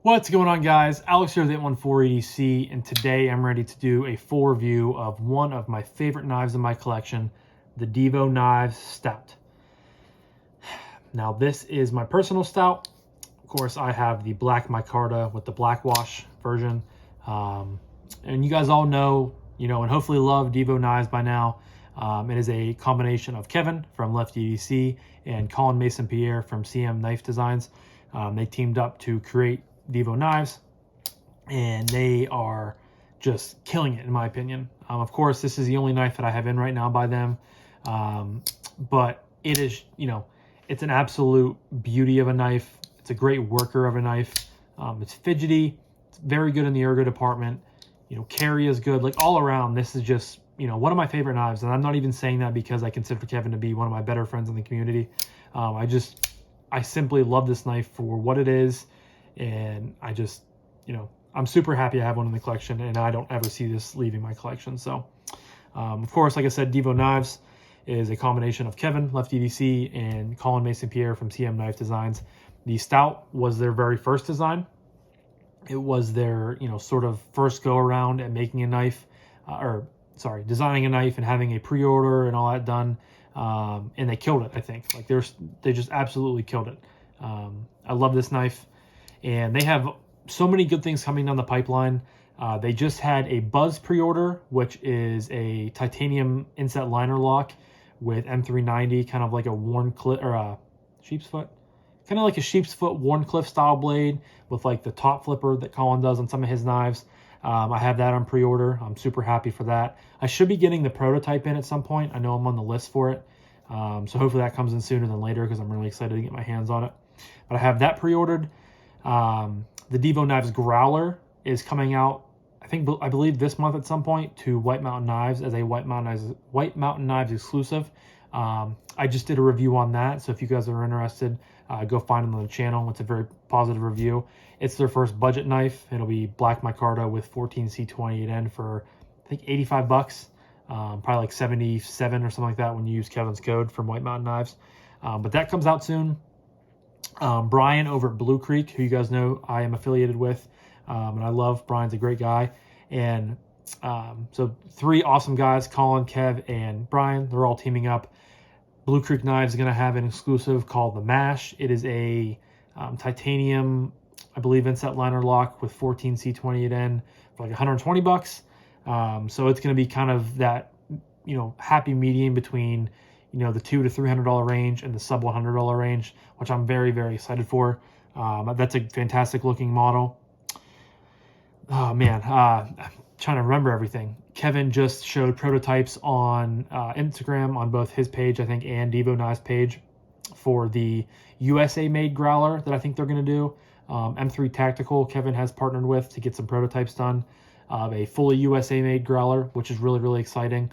What's going on, guys? Alex here with 814EDC, and today I'm ready to do a full review of one of my favorite knives in my collection, the Divo Knives Stout. Now, this is my personal stout. Of course, I have the black micarta with the black wash version. And you guys all know, and hopefully love Divo Knives by now. It is a combination of Kevin from Lefty EDC and Colin Mason-Pierre from CM Knife Designs. They teamed up to create Divo Knives, and they are just killing it in my opinion. Of course, this is the only knife that I have in right now by them, but it is, it's an absolute beauty of a knife. It's a great worker of a knife. It's fidgety. It's very good in the ergo department. Carry is good. Like all around, this is just, one of my favorite knives. And I'm not even saying that because I consider Kevin to be one of my better friends in the community. I simply love this knife for what it is. And I just, I'm super happy I have one in the collection, and I don't ever see this leaving my collection. So, of course, like I said, Divo Knives is a combination of Kevin, Lefty EDC, and Colin Mason-Pierre from CM Knife Designs. The Stout was their very first design. It was their, sort of first go around at making a knife, designing a knife and having a pre-order and all that done. And they killed it, I think. Like they just absolutely killed it. I love this knife. And they have so many good things coming down the pipeline. They just had a Buzz pre-order, which is a titanium inset liner lock with M390, kind of like a Wharncliffe or a sheep's foot, kind of like a sheep's foot Wharncliffe style blade with like the top flipper that Colin does on some of his knives. I have that on pre-order. I'm super happy for that. I should be getting the prototype in at some point. I know I'm on the list for it. So hopefully that comes in sooner than later because I'm really excited to get my hands on it. But I have that pre-ordered. The Divo Knives Growler is coming out, I believe this month at some point, to White Mountain Knives as a White Mountain Knives exclusive. I just did a review on that, so if you guys are interested, go find them on the channel. It's a very positive review. It's their first budget knife. It'll be black micarta with 14C28N for I think $85. Probably like 77 or something like that when you use Kevin's code from White Mountain Knives. But that comes out soon. Brian over at Blue Creek, who you guys know I am affiliated with, and I love. Brian's a great guy. And so three awesome guys, Colin, Kev, and Brian, they're all teaming up. Blue Creek Knives is going to have an exclusive called the MASH. It is a titanium, I believe, inset liner lock with 14C28N for like $120. So it's going to be kind of that, happy medium between, the $200 to $300 range and the sub $100 range, which I'm very, very excited for. That's a fantastic looking model. Oh man, I'm trying to remember everything. Kevin just showed prototypes on Instagram on both his page, I think, and Divo Knives page for the USA made growler that I think they're going to do. M3 Tactical, Kevin has partnered with to get some prototypes done. A fully USA made growler, which is really, really exciting.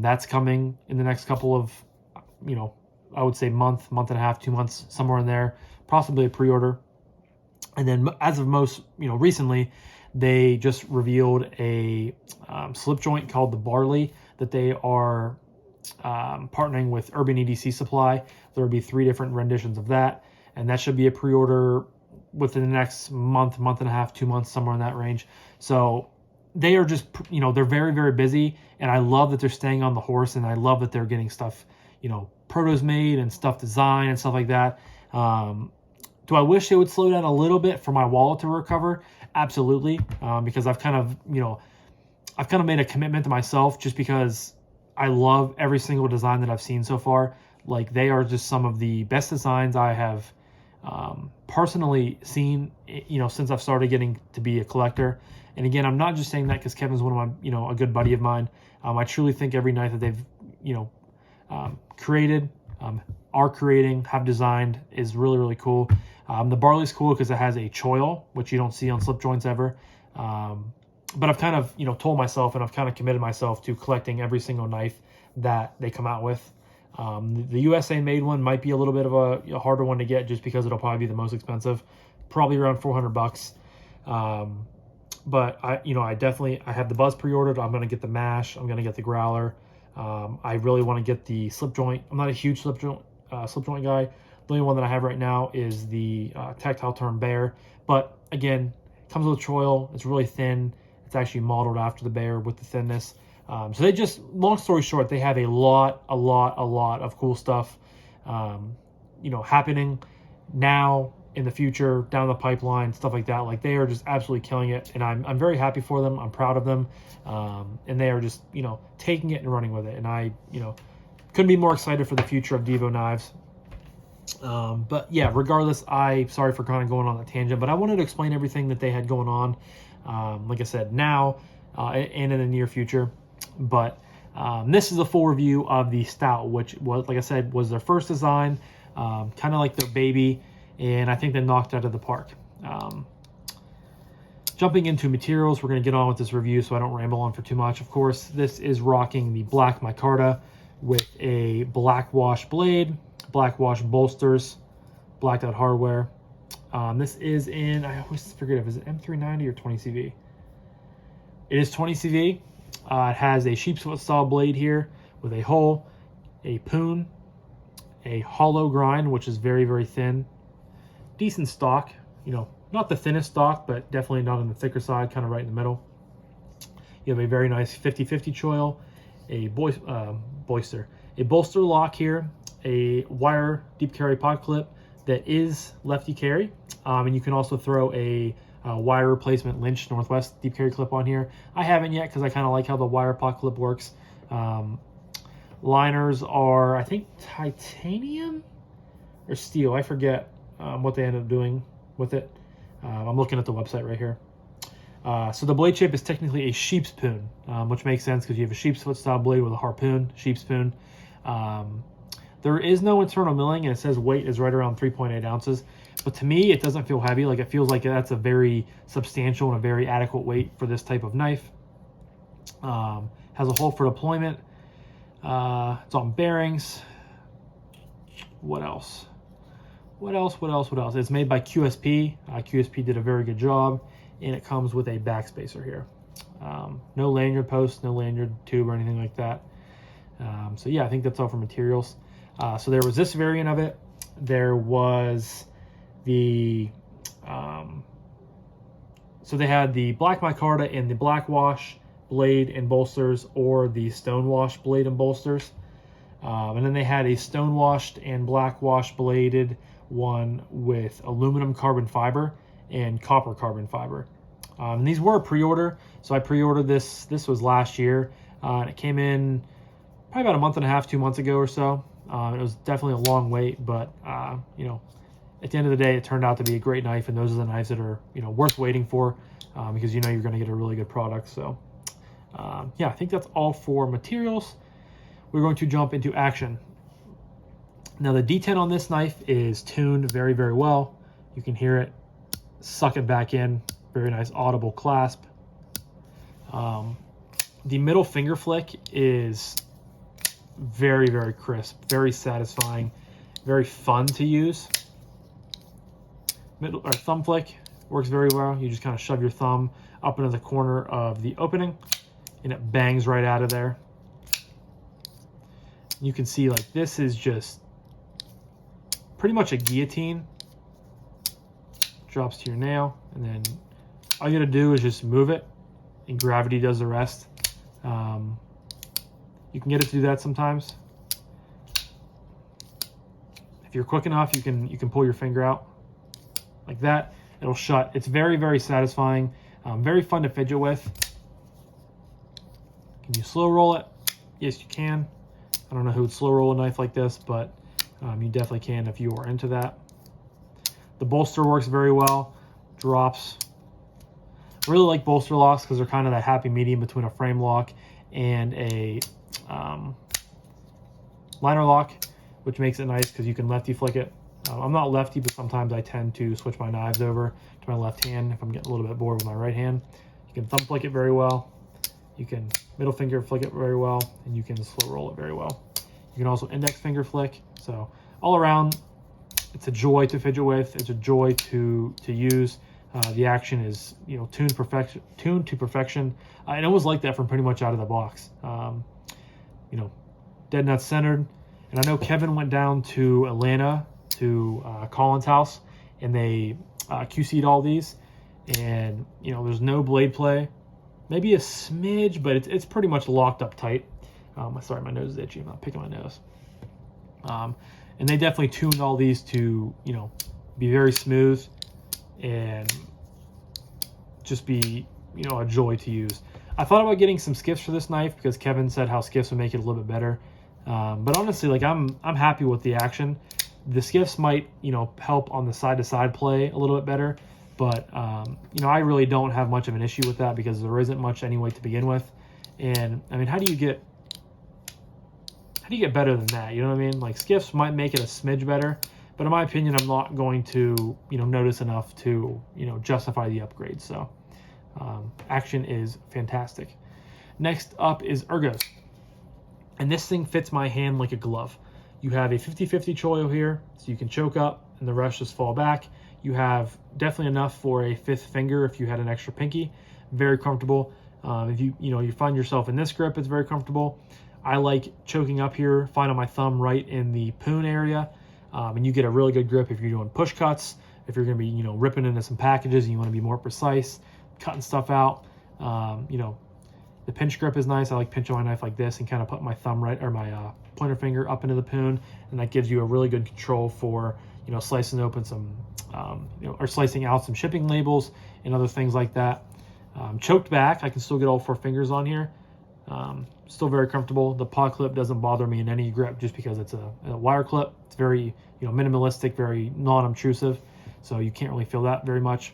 That's coming in the next couple of, I would say month and a half, 2 months, somewhere in there, possibly a pre-order. And then as of most, recently, they just revealed a slip joint called the Barley that they are partnering with Urban EDC Supply. There will be 3 different renditions of that, and that should be a pre-order within the next month and a half, 2 months, somewhere in that range. So they are just, they're very, very busy, and I love that they're staying on the horse, and I love that they're getting stuff, protos made and stuff designed and stuff like that. Do I wish it would slow down a little bit for my wallet to recover? Absolutely, because I've kind of made a commitment to myself just because I love every single design that I've seen so far. Like, they are just some of the best designs I have personally seen, since I've started getting to be a collector. And again, I'm not just saying that because Kevin's one of my, a good buddy of mine. I truly think every knife that they've, created, are creating, have designed is really, really cool. The Barley's cool because it has a choil, which you don't see on slip joints ever. But I've kind of, told myself, and I've kind of committed myself to collecting every single knife that they come out with. The USA made one might be a little bit of a harder one to get just because it'll probably be the most expensive, probably around $400. But I have the Buzz pre-ordered. I'm going to get the MASH. I'm going to get the Growler. I really want to get the slip joint. I'm not a huge slip joint guy. The only one that I have right now is the Tactile Turn Bear. But again, it comes with a choil. It's really thin. It's actually modeled after the Bear with the thinness. So they just, long story short, they have a lot of cool stuff, you know, happening now, in the future, down the pipeline, stuff like that. Like, they are just absolutely killing it, and I'm very happy for them. I'm proud of them, and they are just, you know, taking it and running with it. And I, you know, couldn't be more excited for the future of Divo Knives. But yeah, regardless, sorry for kind of going on a tangent, but I wanted to explain everything that they had going on, like I said, now and in the near future. But this is a full review of the Stout, which was, like I said, was their first design, kind of like their baby, and I think they knocked it out of the park. Jumping into materials, we're going to get on with this review so I don't ramble on for too much. Of course, this is rocking the black micarta with a black wash blade, black wash bolsters, blacked out hardware. This is in, I always forget if it's M390 or 20 CV. It is 20 CV. It has a sheep's foot style blade here with a hole, a poon, a hollow grind, which is very thin. Decent stock, you know, not the thinnest stock, but definitely not on the thicker side, kind of right in the middle. You have a very nice 50/50 choil, a bolster lock here, a wire deep carry pod clip that is lefty carry, and you can also throw a wire replacement Lynch Northwest deep carry clip on here. I haven't yet because I kind of like how the wire pod clip works. Liners are, I think, titanium or steel. I forget what they ended up doing with it. I'm looking at the website right here. So the blade shape is technically a sheep's poon, which makes sense because you have a sheep's foot style blade with a harpoon, sheep's poon. There is no internal milling, and it says weight is right around 3.8 ounces. But to me, it doesn't feel heavy. Like, it feels like that's a very substantial and a very adequate weight for this type of knife. Has a hole for deployment. It's on bearings. What else? It's made by QSP. QSP did a very good job, and it comes with a backspacer here. No lanyard post, no lanyard tube or anything like that. So yeah, I think that's all for materials. So there was this variant of it. There was the so they had the black micarta and the black wash blade and bolsters, or the stone wash blade and bolsters, and then they had a stone washed and black wash bladed one with aluminum carbon fiber and copper carbon fiber. And these were a pre-order, so I pre-ordered this. This was last year, and it came in probably about a month and a half, 2 months ago or so. It was definitely a long wait, but you know, at the end of the day, it turned out to be a great knife, and those are the knives that are, you know, worth waiting for, because you know you're going to get a really good product. So yeah, I think that's all for materials. We're going to jump into action. Now, the D10 on this knife is tuned very well. You can hear it suck it back in. Very nice audible clasp. The middle finger flick is very crisp, very satisfying, very fun to use. Middle or thumb flick works very well. You just kind of shove your thumb up into the corner of the opening, and it bangs right out of there. You can see, like, this is just pretty much a guillotine. Drops to your nail, and then all you gotta do is just move it, and gravity does the rest. You can get it to do that sometimes. If you're quick enough, you can pull your finger out like that. It'll shut. It's very satisfying. Very fun to fidget with. Can you slow roll it? Yes, you can. I don't know who would slow roll a knife like this, but you definitely can if you are into that. The bolster works very well. Drops. I really like bolster locks because they're kind of that happy medium between a frame lock and a liner lock, which makes it nice because you can lefty flick it. I'm not lefty, but sometimes I tend to switch my knives over to my left hand if I'm getting a little bit bored with my right hand. You can thumb flick it very well. You can middle finger flick it very well, and you can slow roll it very well. You can also index finger flick. So all around, it's a joy to fidget with. It's a joy to use. The action is, you know, tuned to perfection. And it was like that from pretty much out of the box. You know, dead nut centered. And I know Kevin went down to Atlanta to Colin's house, and they QC'd all these, and you know, there's no blade play, maybe a smidge, but it's pretty much locked up tight. Sorry, my nose is itchy. I'm not picking my nose. And they definitely tuned all these to, you know, be very smooth and just be, you know, a joy to use. I thought about getting some skiffs for this knife because Kevin said how skiffs would make it a little bit better. But honestly, like I'm happy with the action. The skiffs might, you know, help on the side-to-side play a little bit better. But, you know, I really don't have much of an issue with that because there isn't much anyway to begin with. And, I mean, how do you get better than that? You know what I mean? Like, skiffs might make it a smidge better. But in my opinion, I'm not going to, you know, notice enough to, you know, justify the upgrade. So, action is fantastic. Next up is Ergos. And this thing fits my hand like a glove. You have a 50-50 choil here, so you can choke up and the rest just fall back. You have definitely enough for a fifth finger if you had an extra pinky. Very comfortable. If you find yourself in this grip, it's very comfortable. I like choking up here, finding my thumb right in the poon area, and you get a really good grip if you're doing push cuts, if you're going to be, you know, ripping into some packages and you want to be more precise, cutting stuff out. You know, the pinch grip is nice. I like pinching my knife like this and kind of put my thumb right, or my pointer finger up into the poon, and that gives you a really good control for, you know, slicing open some, you know, or slicing out some shipping labels and other things like that. Choked back, I can still get all 4 fingers on here. Still very comfortable. The paw clip doesn't bother me in any grip just because it's a wire clip. It's very, you know, minimalistic, very non-obtrusive, so you can't really feel that very much.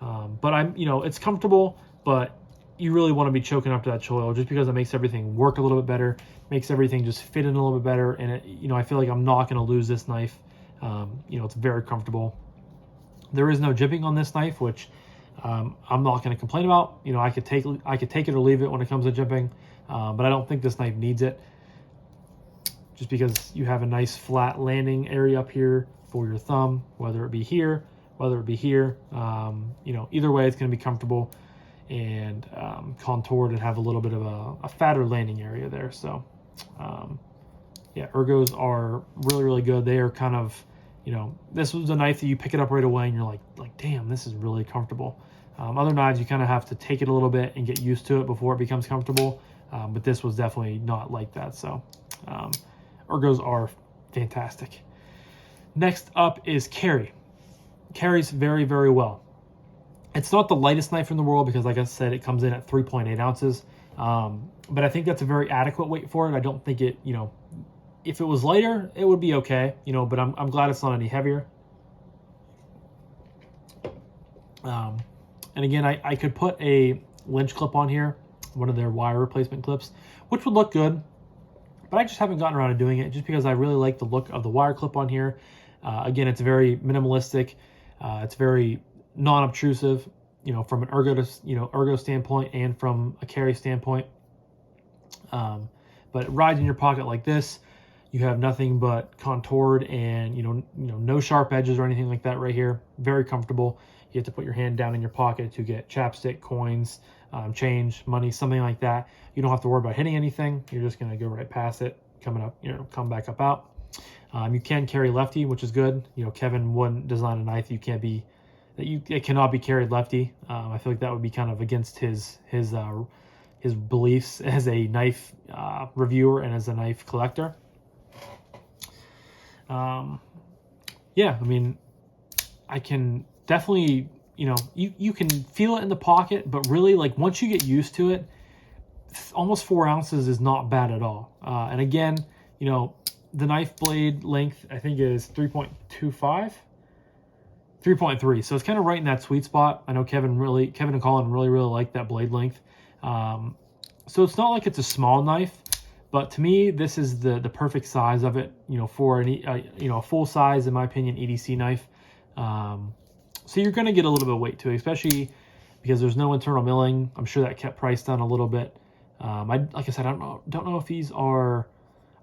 But you know, it's comfortable, but you really want to be choking up to that choil just because it makes everything work a little bit better, makes everything just fit in a little bit better, and it, you know, I feel like I'm not going to lose this knife. You know, it's very comfortable. There is no jipping on this knife, which I'm not going to complain about. You know, I could take it or leave it when it comes to jipping, but I don't think this knife needs it, just because you have a nice flat landing area up here for your thumb, whether it be here, whether it be here. You know, either way, it's going to be comfortable and contoured and have a little bit of a fatter landing area there. So, yeah, Ergos are really, really good. They are kind of, you know, this was a knife that you pick it up right away and you're like, damn, this is really comfortable. Other knives, you kind of have to take it a little bit and get used to it before it becomes comfortable. But this was definitely not like that. So Ergos are fantastic. Next up is Carry. Carries very, very well. It's not the lightest knife in the world because, like I said, it comes in at 3.8 ounces. But I think that's a very adequate weight for it. I don't think it, you know, if it was lighter, it would be okay, you know, but I'm glad it's not any heavier. And again, I could put a Lynch clip on here, one of their wire replacement clips, which would look good, but I just haven't gotten around to doing it just because I really like the look of the wire clip on here. Again, it's very minimalistic. It's very non-obtrusive, you know, from an ergo standpoint and from a carry standpoint. But it rides in your pocket like this. You have nothing but contoured and, you know, no sharp edges or anything like that right here. Very comfortable. You have to put your hand down in your pocket to get chapstick, coins, change, money, something like that. You don't have to worry about hitting anything. You're just going to go right past it, coming up, you know, come back up out. You can carry lefty, which is good. You know, Kevin wouldn't design a knife it cannot be carried lefty. I feel like that would be kind of against his beliefs as a knife reviewer and as a knife collector. Yeah, I mean, I can definitely, you know, you can feel it in the pocket, but really, like, once you get used to it, almost 4 ounces is not bad at all. And again, you know, the knife blade length, I think, is 3.25, 3.3. So it's kind of right in that sweet spot. I know Kevin and Colin really like that blade length. So it's not like it's a small knife, but to me, this is the perfect size of it, you know, for a full size, in my opinion, EDC knife. So you're going to get a little bit of weight to it, especially because there's no internal milling. I'm sure that kept price down a little bit. Like I said, I don't know if these are.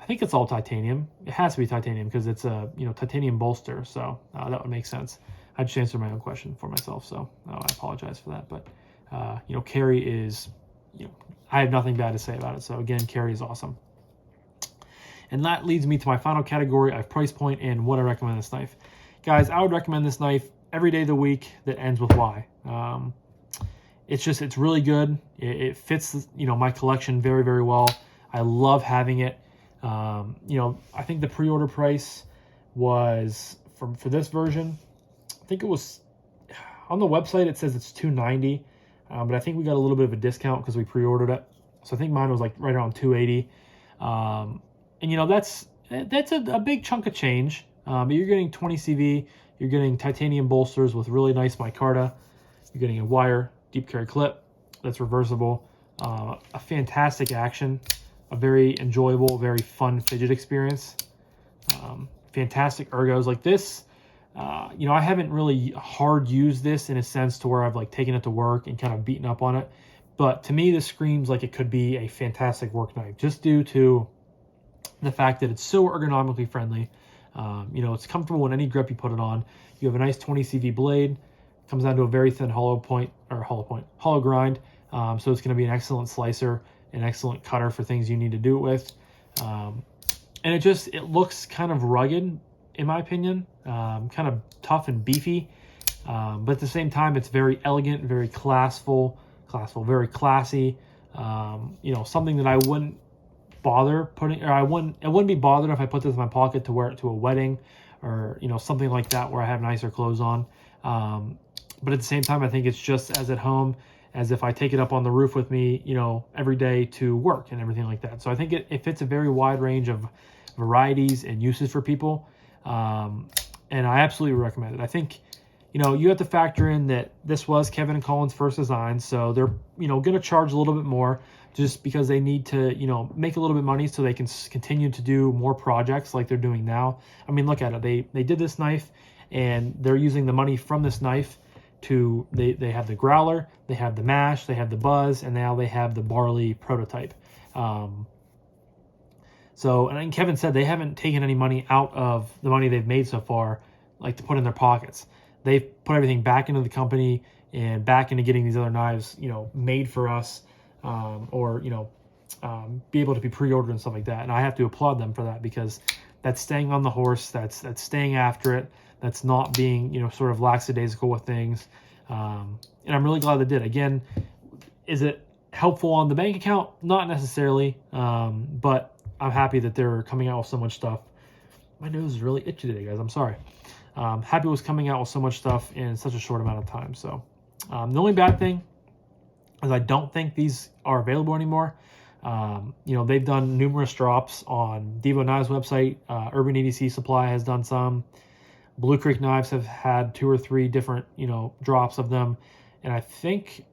I think it's all titanium. It has to be titanium because it's a, you know, titanium bolster. So that would make sense. I just answered my own question for myself, so I apologize for that. But you know, Carry is, you know, I have nothing bad to say about it. So again, Carry is awesome. And that leads me to my final category of price point and what I recommend this knife. Guys, I would recommend this knife every day of the week that ends with Y. It's really good. It fits, my collection very, very well. I love having it. I think the pre-order price was for this version, I think it was on the website, it says it's $290, but I think we got a little bit of a discount because we pre-ordered it. So I think mine was like right around $280. And that's a big chunk of change. But you're getting 20 CV, you're getting titanium bolsters with really nice micarta, you're getting a wire deep carry clip that's reversible, a fantastic action, a very enjoyable, very fun fidget experience, fantastic ergos like this. I haven't really hard used this in a sense to where I've like taken it to work and kind of beaten up on it. But to me, this screams like it could be a fantastic work knife just due to the fact that it's so ergonomically friendly. It's comfortable in any grip you put it on. You have a nice 20 CV blade, comes down to a very thin hollow grind. So it's going to be an excellent slicer, an excellent cutter for things you need to do it with. And it looks kind of rugged, in my opinion, kind of tough and beefy. But at the same time, it's very elegant, very classful, very classy. Something that I wouldn't bother putting, or it wouldn't be bothered if I put this in my pocket to wear it to a wedding or, something like that where I have nicer clothes on. But at the same time, I think it's just as at home as if I take it up on the roof with me, every day to work and everything like that. So I think it fits a very wide range of varieties and uses for people. And I absolutely recommend it. I think, you have to factor in that this was Kevin and Colin's first design. So they're, going to charge a little bit more just because they need to, make a little bit of money so they can continue to do more projects like they're doing now. I mean, look at it. They did this knife and they're using the money from this knife to, they have the growler, they have the mash, they have the buzz, and now they have the barley prototype. And then Kevin said they haven't taken any money out of the money they've made so far, like to put in their pockets. They've put everything back into the company and back into getting these other knives, made for us, or be able to be pre-ordered and stuff like that. And I have to applaud them for that because that's staying on the horse, that's staying after it, that's not being, sort of lackadaisical with things. And I'm really glad they did. Again, is it helpful on the bank account? Not necessarily, but I'm happy that they're coming out with so much stuff. My nose is really itchy today, guys. I'm sorry. Happy it was coming out with so much stuff in such a short amount of time. So the only bad thing is I don't think these are available anymore. They've done numerous drops on Divo Knives website. Urban EDC Supply has done some. Blue Creek Knives have had 2 or 3 different, drops of them. And I think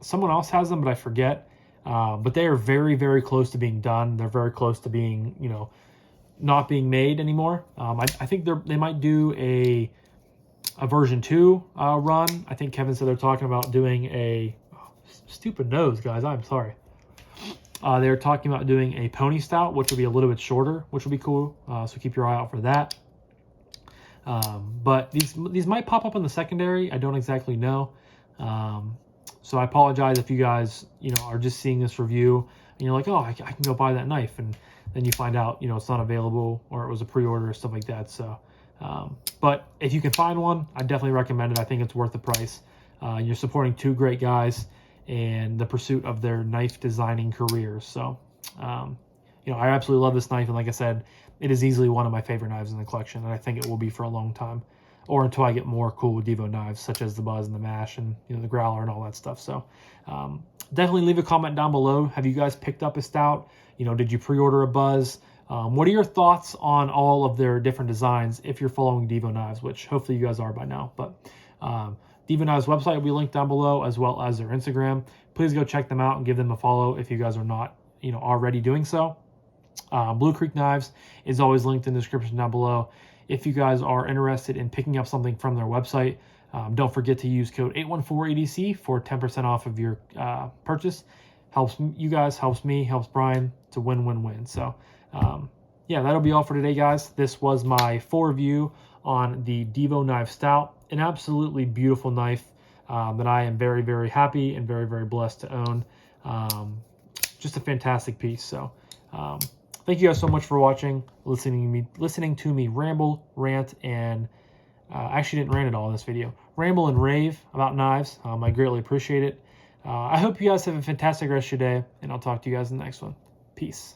someone else has them, but I forget. But they are very, very close to being done. They're very close to being, not being made anymore. I think they might do a version 2 run. I think Kevin said they're talking about doing stupid nose, guys. I'm sorry. They're talking about doing a pony stout, which will be a little bit shorter, which will be cool. So keep your eye out for that. But these might pop up in the secondary. I don't exactly know. So I apologize if you guys, are just seeing this review and you're like, oh, I can go buy that knife. And then you find out, it's not available or it was a pre-order or stuff like that. So, but if you can find one, I definitely recommend it. I think it's worth the price. You're supporting 2 great guys and the pursuit of their knife designing careers. So, I absolutely love this knife. And like I said, it is easily one of my favorite knives in the collection. And I think it will be for a long time, or until I get more cool Divo knives, such as the buzz and the mash and, the growler and all that stuff. So, definitely leave a comment down below. Have you guys picked up a stout? Did you pre-order a buzz? What are your thoughts on all of their different designs if you're following Divo Knives, which hopefully you guys are by now. But Divo Knives website will be linked down below, as well as their Instagram. Please go check them out and give them a follow if you guys are not, already doing so. Blue Creek Knives is always linked in the description down below. If you guys are interested in picking up something from their website, don't forget to use code 814EDC for 10% off of your purchase. Helps you guys, helps me, helps Brian. It's a win-win-win. So, yeah, that'll be all for today, guys. This was my full review on the Divo Knives Stout, an absolutely beautiful knife that I am very, very happy and very, very blessed to own. Just a fantastic piece. So, thank you guys so much for watching, listening to me ramble, rant, and I actually didn't rant at all in this video. Ramble and rave about knives. I greatly appreciate it. I hope you guys have a fantastic rest of your day, and I'll talk to you guys in the next one. Peace.